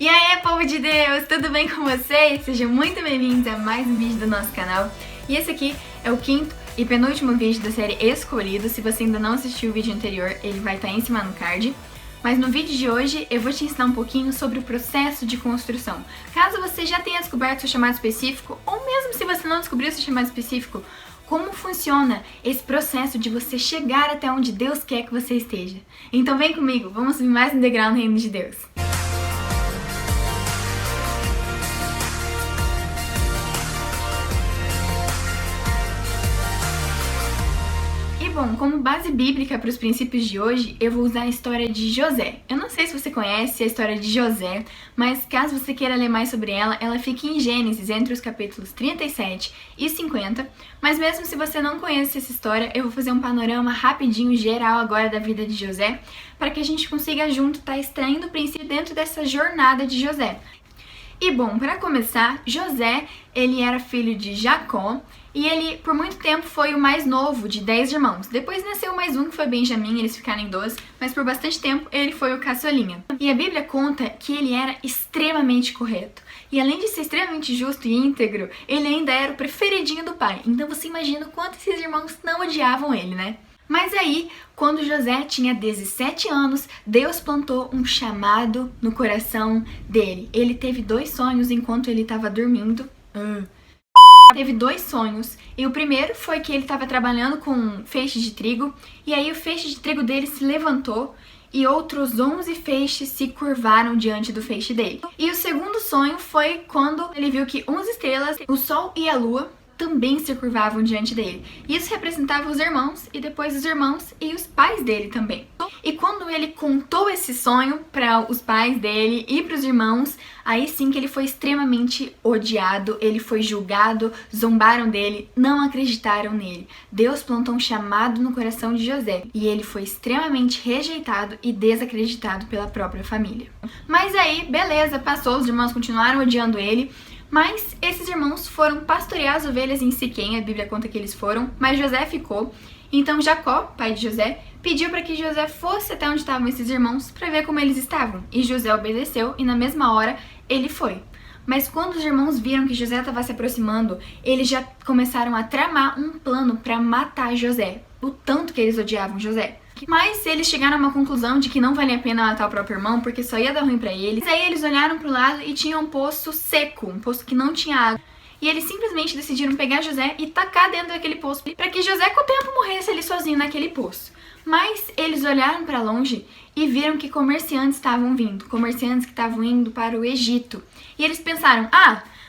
E aí, povo de Deus, tudo bem com vocês? Sejam muito bem-vindos a mais um vídeo do nosso canal. E esse aqui é o quinto e penúltimo vídeo da série Escolhido. Se você ainda não assistiu o vídeo anterior, ele vai estar em cima no card. Mas no vídeo de hoje eu vou te ensinar um pouquinho sobre o processo de construção. Caso você já tenha descoberto seu chamado específico, ou mesmo se você não descobriu seu chamado específico, como funciona esse processo de você chegar até onde Deus quer que você esteja. Então vem comigo, vamos subir mais um degrau no reino de Deus. Bom, como base bíblica para os princípios de hoje, eu vou usar a história de José. Eu não sei se você conhece a história de José, mas caso você queira ler mais sobre ela, ela fica em Gênesis, entre os capítulos 37 e 50. Mas mesmo se você não conhece essa história, eu vou fazer um panorama rapidinho, geral agora da vida de José, para que a gente consiga junto estar extraindo o princípio dentro dessa jornada de José. E bom, para começar, José, ele era filho de Jacó e ele por muito tempo foi o mais novo de 10 irmãos. Depois nasceu mais um que foi Benjamim, eles ficaram em 12, mas por bastante tempo ele foi o caçulinha. E a Bíblia conta que ele era extremamente correto. E além de ser extremamente justo e íntegro, ele ainda era o preferidinho do pai. Então você imagina o quanto esses irmãos não odiavam ele, né? Mas aí, quando José tinha 17 anos, Deus plantou um chamado no coração dele. Ele teve 2 sonhos enquanto ele estava dormindo. Teve 2 sonhos, e o primeiro foi que ele estava trabalhando com um feixe de trigo, e aí o feixe de trigo dele se levantou, e outros 11 feixes se curvaram diante do feixe dele. E o segundo sonho foi quando ele viu que 11 estrelas, o sol e a lua, também se curvavam diante dele. Isso representava os irmãos, e depois os irmãos e os pais dele também. E quando ele contou esse sonho para os pais dele e para os irmãos, aí sim que ele foi extremamente odiado, ele foi julgado, zombaram dele, não acreditaram nele. Deus plantou um chamado no coração de José, e ele foi extremamente rejeitado e desacreditado pela própria família. Mas aí, beleza, passou, os irmãos continuaram odiando ele, mas esses irmãos foram pastorear as ovelhas em Siquém, a Bíblia conta que eles foram, mas José ficou. Então Jacó, pai de José, pediu para que José fosse até onde estavam esses irmãos para ver como eles estavam. E José obedeceu e na mesma hora ele foi. Mas quando os irmãos viram que José estava se aproximando, eles já começaram a tramar um plano para matar José, o tanto que eles odiavam José. Mas eles chegaram a uma conclusão de que não valia a pena matar o próprio irmão, porque só ia dar ruim pra eles. Aí eles olharam pro lado e tinha um poço seco, um poço que não tinha água. E eles simplesmente decidiram pegar José e tacar dentro daquele poço, para que José com o tempo morresse ali sozinho naquele poço. Mas eles olharam para longe e viram que comerciantes estavam vindo, comerciantes que estavam indo para o Egito. E eles pensaram,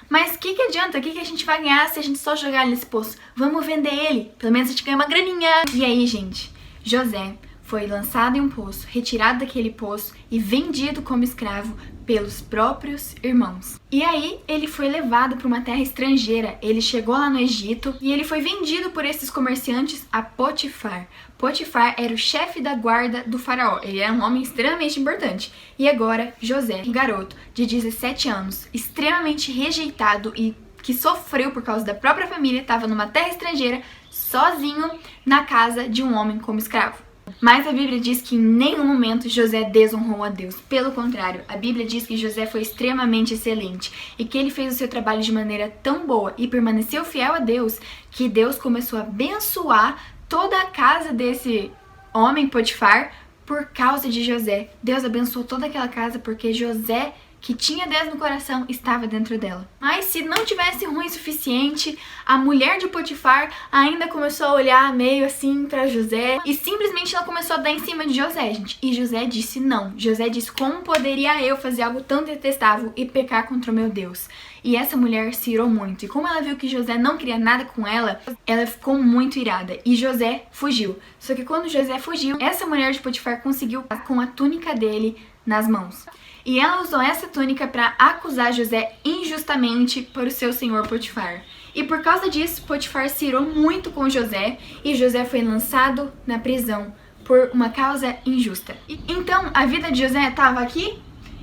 mas o que adianta? O que a gente vai ganhar se a gente só jogar nesse poço? Vamos vender ele, pelo menos a gente ganha uma graninha. E aí, gente, José foi lançado em um poço, retirado daquele poço e vendido como escravo pelos próprios irmãos. E aí ele foi levado para uma terra estrangeira, ele chegou lá no Egito e ele foi vendido por esses comerciantes a Potifar. Potifar era o chefe da guarda do faraó, ele era um homem extremamente importante. E agora José, um garoto de 17 anos, extremamente rejeitado e que sofreu por causa da própria família, estava numa terra estrangeira, sozinho na casa de um homem como escravo. Mas a Bíblia diz que em nenhum momento José desonrou a Deus. Pelo contrário, a Bíblia diz que José foi extremamente excelente e que ele fez o seu trabalho de maneira tão boa e permaneceu fiel a Deus que Deus começou a abençoar toda a casa desse homem Potifar por causa de José. Deus abençoou toda aquela casa porque José, que tinha Deus no coração, estava dentro dela. Mas se não tivesse ruim o suficiente, a mulher de Potifar ainda começou a olhar meio assim pra José e simplesmente ela começou a dar em cima de José, gente. E José disse não. José disse, como poderia eu fazer algo tão detestável e pecar contra o meu Deus? E essa mulher se irou muito. E como ela viu que José não queria nada com ela, ela ficou muito irada. E José fugiu. Só que quando José fugiu, essa mulher de Potifar conseguiu com a túnica dele nas mãos. E ela usou essa túnica para acusar José injustamente por o seu senhor Potifar. E por causa disso, Potifar se irou muito com José e José foi lançado na prisão por uma causa injusta. Então, a vida de José estava aqui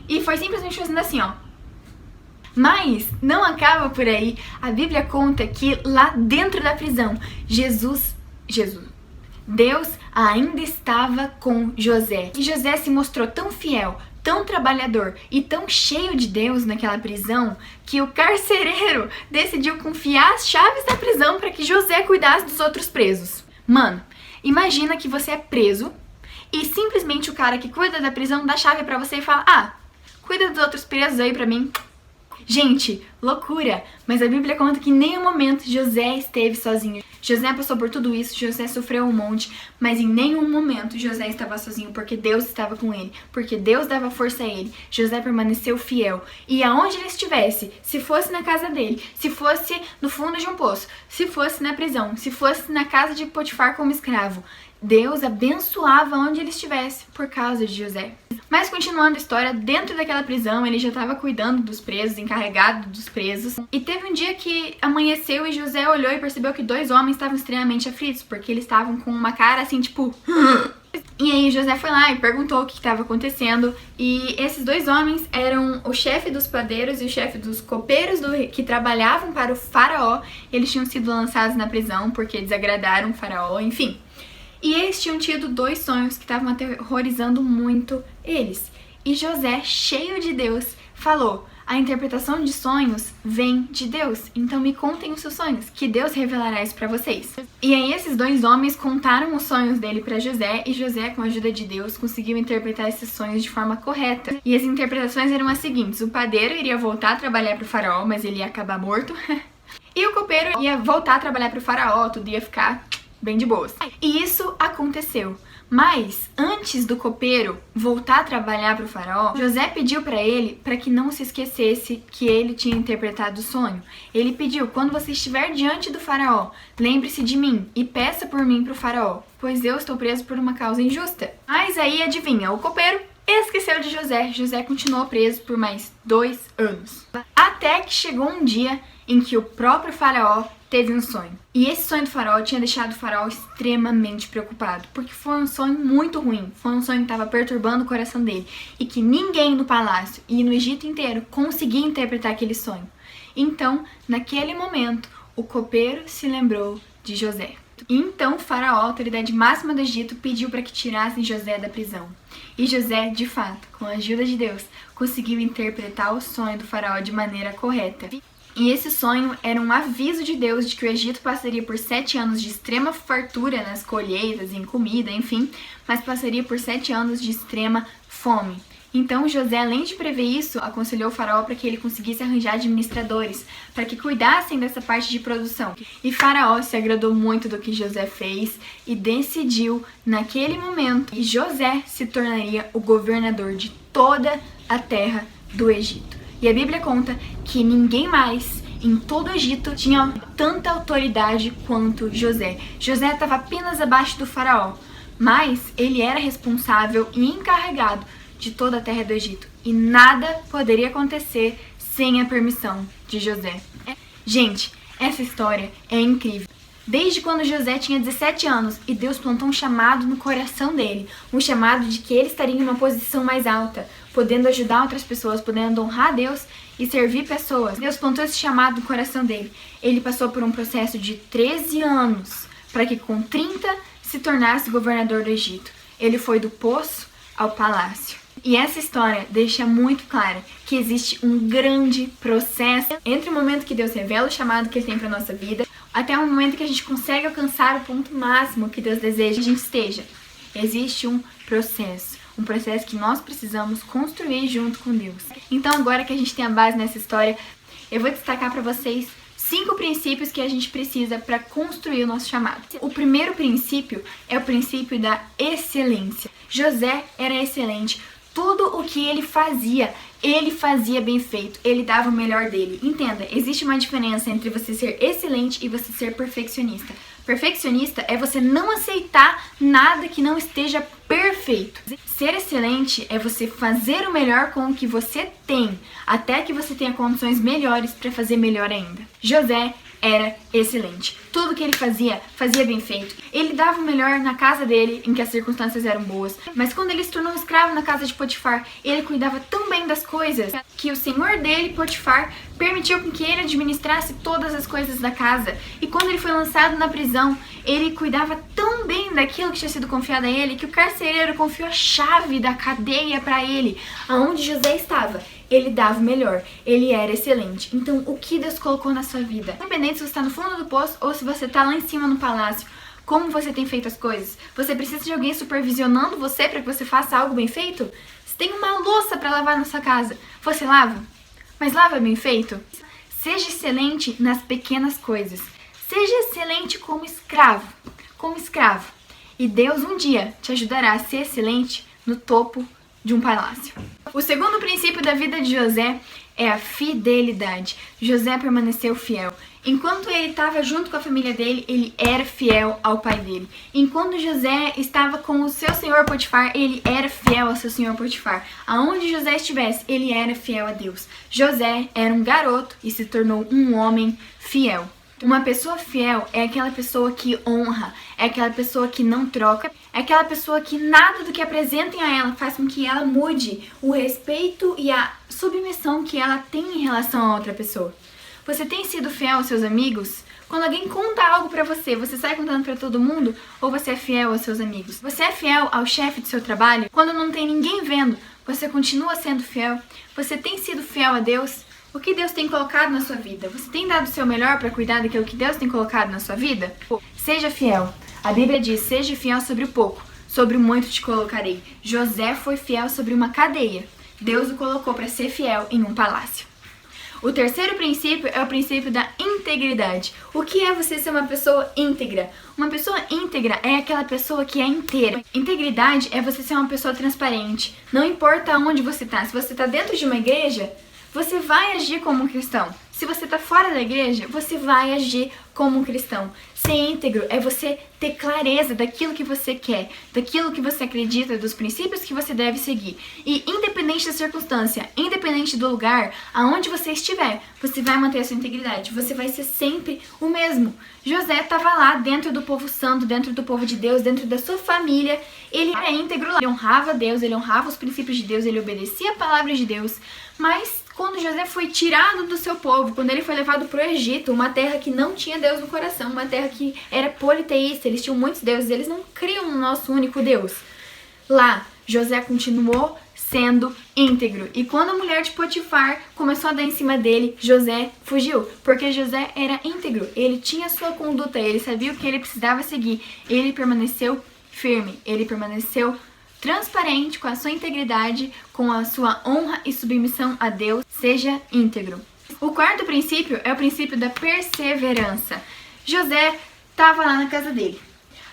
e foi simplesmente fazendo assim, ó. Mas não acaba por aí. A Bíblia conta que lá dentro da prisão, Deus ainda estava com José. E José se mostrou tão fiel, tão trabalhador e tão cheio de Deus naquela prisão que o carcereiro decidiu confiar as chaves da prisão para que José cuidasse dos outros presos. Mano, imagina que você é preso e simplesmente o cara que cuida da prisão dá a chave pra você e fala: ah, cuida dos outros presos aí pra mim. Gente, loucura! Mas a Bíblia conta que em nenhum momento José esteve sozinho. José passou por tudo isso, José sofreu um monte, mas em nenhum momento José estava sozinho, porque Deus estava com ele, porque Deus dava força a ele. José permaneceu fiel. E aonde ele estivesse, se fosse na casa dele, se fosse no fundo de um poço, se fosse na prisão, se fosse na casa de Potifar como escravo, Deus abençoava onde ele estivesse por causa de José. Mas continuando a história, dentro daquela prisão ele já estava cuidando dos presos, encarregado dos presos. E teve um dia que amanheceu e José olhou e percebeu que 2 homens estavam extremamente aflitos, porque eles estavam com uma cara assim, tipo... E aí José foi lá e perguntou o que estava acontecendo. E esses 2 homens eram o chefe dos padeiros e o chefe dos copeiros que trabalhavam para o faraó. Eles tinham sido lançados na prisão porque desagradaram o faraó, enfim. E eles tinham tido 2 sonhos que estavam aterrorizando muito eles. E José, cheio de Deus, falou: a interpretação de sonhos vem de Deus, então me contem os seus sonhos, que Deus revelará isso pra vocês. E aí esses 2 homens contaram os sonhos dele pra José, e José, com a ajuda de Deus, conseguiu interpretar esses sonhos de forma correta. E as interpretações eram as seguintes: o padeiro iria voltar a trabalhar pro faraó, mas ele ia acabar morto. E o copeiro ia voltar a trabalhar pro faraó, tudo ia ficar bem de boas. E isso aconteceu. Mas antes do copeiro voltar a trabalhar para o faraó, José pediu para ele para que não se esquecesse que ele tinha interpretado o sonho. Ele pediu: quando você estiver diante do faraó, lembre-se de mim e peça por mim para o faraó, pois eu estou preso por uma causa injusta. Mas aí adivinha, o copeiro esqueceu de José. José continuou preso por mais 2 anos. Até que chegou um dia em que o próprio faraó teve um sonho. E esse sonho do faraó tinha deixado o faraó extremamente preocupado, porque foi um sonho muito ruim, foi um sonho que estava perturbando o coração dele, e que ninguém no palácio e no Egito inteiro conseguia interpretar aquele sonho. Então, naquele momento, o copeiro se lembrou de José. E então o faraó, a autoridade máxima do Egito, pediu para que tirassem José da prisão. E José, de fato, com a ajuda de Deus, conseguiu interpretar o sonho do faraó de maneira correta. E esse sonho era um aviso de Deus de que o Egito passaria por 7 anos de extrema fartura nas colheitas, em comida, enfim, mas passaria por 7 anos de extrema fome. Então José, além de prever isso, aconselhou o faraó para que ele conseguisse arranjar administradores, para que cuidassem dessa parte de produção. E faraó se agradou muito do que José fez e decidiu, naquele momento, que José se tornaria o governador de toda a terra do Egito. E a Bíblia conta que ninguém mais em todo o Egito tinha tanta autoridade quanto José. José estava apenas abaixo do faraó, mas ele era responsável e encarregado de toda a terra do Egito. E nada poderia acontecer sem a permissão de José. Gente, essa história é incrível. Desde quando José tinha 17 anos e Deus plantou um chamado no coração dele, um chamado de que ele estaria em uma posição mais alta, podendo ajudar outras pessoas, podendo honrar a Deus e servir pessoas. Deus plantou esse chamado no coração dele. Ele passou por um processo de 13 anos para que com 30 se tornasse governador do Egito. Ele foi do poço ao palácio. E essa história deixa muito claro que existe um grande processo entre o momento que Deus revela o chamado que Ele tem para nossa vida até o momento que a gente consegue alcançar o ponto máximo que Deus deseja que a gente esteja. Existe um processo que nós precisamos construir junto com Deus. Então agora que a gente tem a base nessa história, eu vou destacar para vocês 5 princípios que a gente precisa para construir o nosso chamado. O primeiro princípio é o princípio da excelência. José era excelente. Tudo o que ele fazia bem feito, ele dava o melhor dele. Entenda, existe uma diferença entre você ser excelente e você ser perfeccionista. Perfeccionista é você não aceitar nada que não esteja perfeito. Ser excelente é você fazer o melhor com o que você tem, até que você tenha condições melhores para fazer melhor ainda. José era excelente. Tudo que ele fazia bem feito. Ele dava o melhor na casa dele, em que as circunstâncias eram boas. Mas quando ele se tornou escravo na casa de Potifar, ele cuidava tão bem das coisas que o senhor dele, Potifar, permitiu que ele administrasse todas as coisas da casa. E quando ele foi lançado na prisão, prisão, ele cuidava tão bem daquilo que tinha sido confiado a ele, que o carcereiro confiou a chave da cadeia para ele. Aonde José estava, ele dava o melhor, ele era excelente. Então, o que Deus colocou na sua vida? Independente se você está no fundo do poço ou se você está lá em cima no palácio, como você tem feito as coisas? Você precisa de alguém supervisionando você para que você faça algo bem feito? Você tem uma louça para lavar na sua casa, você lava? Mas lava bem feito? Seja excelente nas pequenas coisas. Seja excelente como escravo. Como escravo. E Deus um dia te ajudará a ser excelente no topo de um palácio. O segundo princípio da vida de José é a fidelidade. José permaneceu fiel. Enquanto ele estava junto com a família dele, ele era fiel ao pai dele. Enquanto José estava com o seu senhor Potifar, ele era fiel ao seu senhor Potifar. Aonde José estivesse, ele era fiel a Deus. José era um garoto e se tornou um homem fiel. Uma pessoa fiel é aquela pessoa que honra, é aquela pessoa que não troca, é aquela pessoa que nada do que apresentem a ela faz com que ela mude o respeito e a submissão que ela tem em relação a outra pessoa. Você tem sido fiel aos seus amigos? Quando alguém conta algo pra você, você sai contando pra todo mundo ou você é fiel aos seus amigos? Você é fiel ao chefe do seu trabalho? Quando não tem ninguém vendo, você continua sendo fiel? Você tem sido fiel a Deus? O que Deus tem colocado na sua vida? Você tem dado o seu melhor para cuidar daquilo que Deus tem colocado na sua vida? Seja fiel. A Bíblia diz, seja fiel sobre o pouco, sobre o muito te colocarei. José foi fiel sobre uma cadeia. Deus o colocou para ser fiel em um palácio. O terceiro princípio é o princípio da integridade. O que é você ser uma pessoa íntegra? Uma pessoa íntegra é aquela pessoa que é inteira. Integridade é você ser uma pessoa transparente. Não importa onde você está. Se você está dentro de uma igreja, você vai agir como um cristão. Se você está fora da igreja, você vai agir como um cristão. Ser íntegro é você ter clareza daquilo que você quer, daquilo que você acredita, dos princípios que você deve seguir. E independente da circunstância, independente do lugar, aonde você estiver, você vai manter a sua integridade. Você vai ser sempre o mesmo. José estava lá dentro do povo santo, dentro do povo de Deus, dentro da sua família. Ele era íntegro lá. Ele honrava Deus, ele honrava os princípios de Deus, ele obedecia a palavra de Deus. Mas quando José foi tirado do seu povo, quando ele foi levado para o Egito, uma terra que não tinha Deus no coração, uma terra que era politeísta, eles tinham muitos deuses, eles não criam no nosso único Deus. Lá, José continuou sendo íntegro. E quando a mulher de Potifar começou a dar em cima dele, José fugiu, porque José era íntegro, ele tinha sua conduta, ele sabia o que ele precisava seguir, ele permaneceu firme, ele permaneceu transparente com a sua integridade, com a sua honra e submissão a Deus. Seja íntegro. O quarto princípio é o princípio da perseverança. José estava lá na casa dele.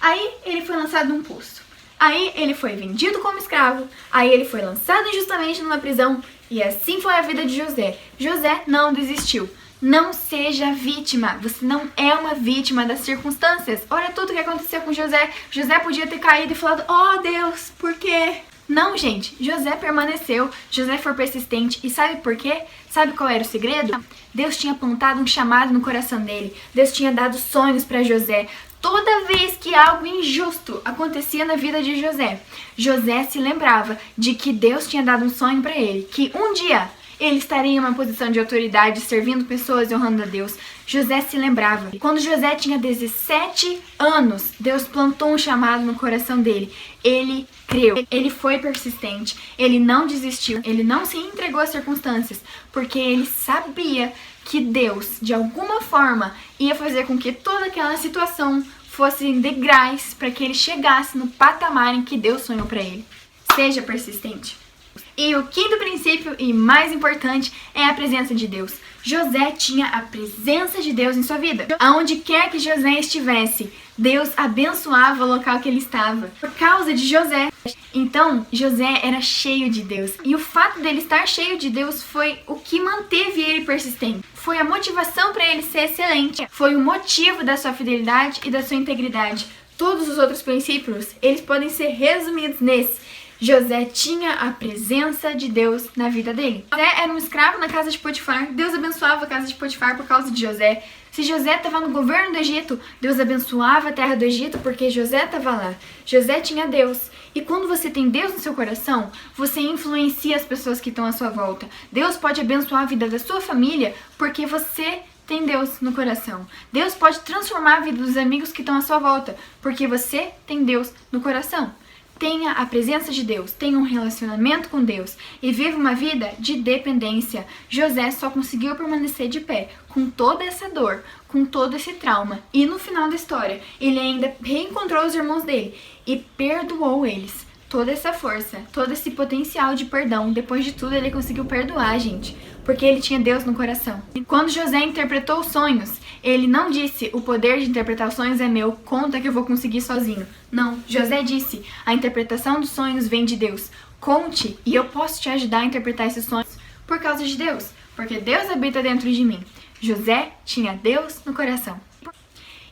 Aí ele foi lançado num poço. Aí ele foi vendido como escravo. Aí ele foi lançado injustamente numa prisão. E assim foi a vida de José. José não desistiu. Não seja vítima. Você não é uma vítima das circunstâncias. Olha tudo o que aconteceu com José. José podia ter caído e falado, oh Deus, por quê? Não, gente. José permaneceu. José foi persistente. E sabe por quê? Sabe qual era o segredo? Deus tinha plantado um chamado no coração dele. Deus tinha dado sonhos para José. Toda vez que algo injusto acontecia na vida de José, José se lembrava de que Deus tinha dado um sonho para ele. Que um dia ele estaria em uma posição de autoridade, servindo pessoas e honrando a Deus. José se lembrava. Quando José tinha 17 anos, Deus plantou um chamado no coração dele. Ele creu. Ele foi persistente. Ele não desistiu. Ele não se entregou às circunstâncias, porque ele sabia que Deus, de alguma forma, ia fazer com que toda aquela situação fosse degraus para que ele chegasse no patamar em que Deus sonhou para ele. Seja persistente. E o quinto princípio e mais importante é a presença de Deus. José tinha a presença de Deus em sua vida. Aonde quer que José estivesse, Deus abençoava o local que ele estava. Por causa de José. Então, José era cheio de Deus. E o fato dele estar cheio de Deus foi o que manteve ele persistente. Foi a motivação para ele ser excelente. Foi o motivo da sua fidelidade e da sua integridade. Todos os outros princípios, eles podem ser resumidos nesse. José tinha a presença de Deus na vida dele. José era um escravo na casa de Potifar. Deus abençoava a casa de Potifar por causa de José. Se José estava no governo do Egito, Deus abençoava a terra do Egito porque José estava lá. José tinha Deus. E quando você tem Deus no seu coração, você influencia as pessoas que estão à sua volta. Deus pode abençoar a vida da sua família porque você tem Deus no coração. Deus pode transformar a vida dos amigos que estão à sua volta, porque você tem Deus no coração. Tenha a presença de Deus, tenha um relacionamento com Deus e viva uma vida de dependência. José só conseguiu permanecer de pé com toda essa dor, com todo esse trauma. E no final da história, ele ainda reencontrou os irmãos dele e perdoou eles. Toda essa força, todo esse potencial de perdão, depois de tudo ele conseguiu perdoar, gente, porque ele tinha Deus no coração. E quando José interpretou os sonhos, ele não disse, o poder de interpretar os sonhos é meu, conta que eu vou conseguir sozinho. Não, José disse, a interpretação dos sonhos vem de Deus. Conte e eu posso te ajudar a interpretar esses sonhos por causa de Deus, porque Deus habita dentro de mim. José tinha Deus no coração.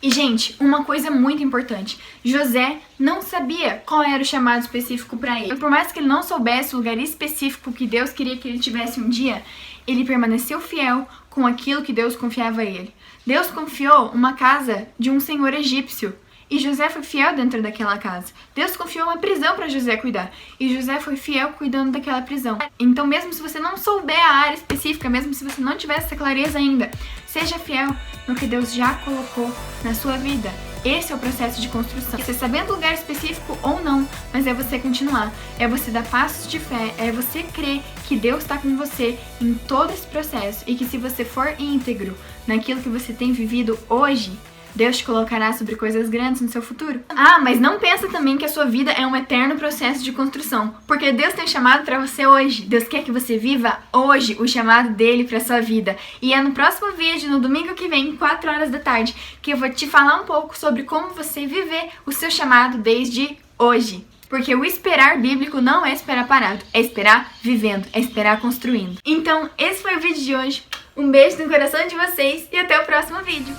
E, gente, uma coisa muito importante, José não sabia qual era o chamado específico para ele. Por mais que ele não soubesse o lugar específico que Deus queria que ele tivesse um dia, ele permaneceu fiel com aquilo que Deus confiava a ele. Deus confiou uma casa de um senhor egípcio e José foi fiel dentro daquela casa. Deus confiou uma prisão para José cuidar e José foi fiel cuidando daquela prisão. Então, mesmo se você não souber a área específica, mesmo se você não tiver essa clareza ainda, seja fiel no que Deus já colocou na sua vida. Esse é o processo de construção. Você sabendo o lugar específico ou não, mas é você continuar, é você dar passos de fé, é você crer que Deus está com você em todo esse processo e que se você for íntegro naquilo que você tem vivido hoje, Deus te colocará sobre coisas grandes no seu futuro. Ah, mas não pensa também que a sua vida é um eterno processo de construção, porque Deus tem chamado para você hoje. Deus quer que você viva hoje o chamado dele para sua vida. E é no próximo vídeo, no domingo que vem, 4 horas da tarde, que eu vou te falar um pouco sobre como você viver o seu chamado desde hoje. Porque o esperar bíblico não é esperar parado, é esperar vivendo, é esperar construindo. Então, esse foi o vídeo de hoje. Um beijo no coração de vocês e até o próximo vídeo.